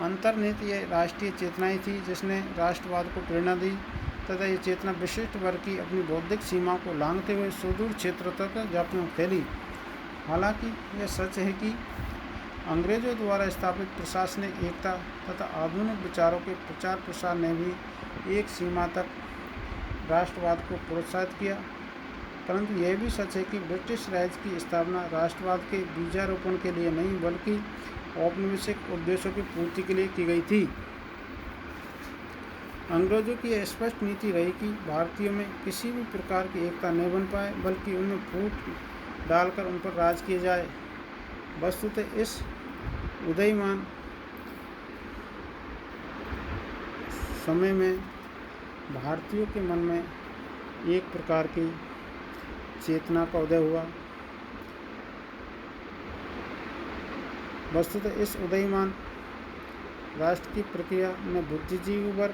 अंतर्निहित ये राष्ट्रीय चेतनाएं थी जिसने राष्ट्रवाद को प्रेरणा दी तथा ये चेतना विशिष्ट वर्ग की अपनी बौद्धिक सीमा को लांघते हुए सुदूर क्षेत्र तक व्यापक फैली। हालांकि यह सच है कि अंग्रेजों द्वारा स्थापित प्रशासनिक एकता तथा आधुनिक विचारों के प्रचार प्रसार ने भी एक सीमा तक राष्ट्रवाद को प्रोत्साहित किया, परंतु यह भी सच है कि ब्रिटिश राज की स्थापना राष्ट्रवाद के बीजारोपण के लिए नहीं बल्कि औपनिवेशिक उद्देश्यों की पूर्ति के लिए की गई थी। अंग्रेजों की यह स्पष्ट नीति रही कि भारतीयों में किसी भी प्रकार की एकता नहीं बन पाए बल्कि उनमें फूट डालकर उन पर राज किया जाए। वस्तुतः इस उदीयमान समय में भारतीयों के मन में एक प्रकार की चेतना का उदय हुआ। वस्तुतः इस उदीयमान राष्ट्र की प्रक्रिया में बुद्धिजीवी वर्ग,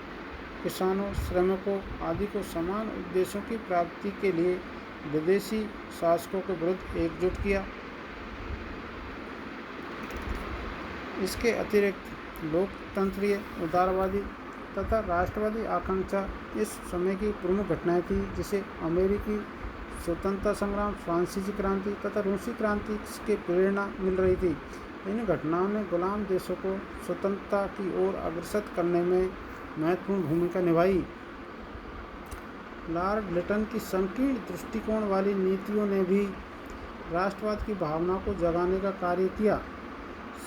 किसानों, श्रमिकों आदि को समान उद्देश्यों की प्राप्ति के लिए विदेशी शासकों के विरुद्ध एकजुट किया। इसके अतिरिक्त लोकतंत्रीय, उदारवादी तथा राष्ट्रवादी आकांक्षा इस समय की प्रमुख घटनाएं थी, जिसे अमेरिकी स्वतंत्रता संग्राम, फ्रांसीसी क्रांति तथा रूसी क्रांति के प्रेरणा मिल रही थी। इन घटनाओं ने गुलाम देशों को स्वतंत्रता की ओर अग्रसर करने में महत्वपूर्ण भूमिका निभाई। लॉर्ड लिटन की संकीर्ण दृष्टिकोण वाली नीतियों ने भी राष्ट्रवाद की भावना को जगाने का कार्य किया।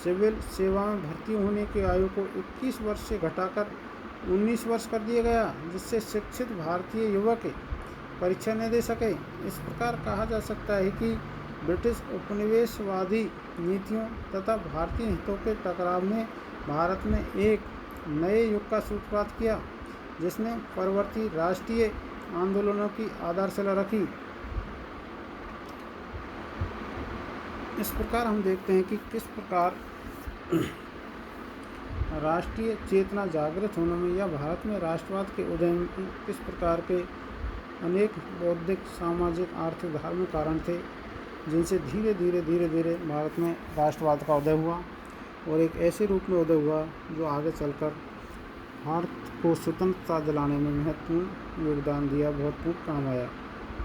सिविल सेवा में भर्ती होने की आयु को 21 वर्ष से घटाकर 19 वर्ष कर दिया गया, जिससे शिक्षित भारतीय युवक परीक्षा न दे सके। इस प्रकार कहा जा सकता है कि ब्रिटिश उपनिवेशवादी नीतियों तथा भारतीय हितों के टकराव ने भारत में एक नए युग का सूत्रपात किया, जिसने परवर्ती राष्ट्रीय आंदोलनों की आधारशिला रखी। इस प्रकार हम देखते हैं कि किस प्रकार राष्ट्रीय चेतना जागृत होने में या भारत में राष्ट्रवाद के उदय में किस प्रकार के अनेक बौद्धिक, सामाजिक, आर्थिक, धार्मिक कारण थे, जिनसे धीरे धीरे भारत में राष्ट्रवाद का उदय हुआ और एक ऐसे रूप में उदय हुआ जो आगे चलकर भारत को स्वतंत्रता दिलाने में महत्वपूर्ण योगदान दिया, बहुत काम आया।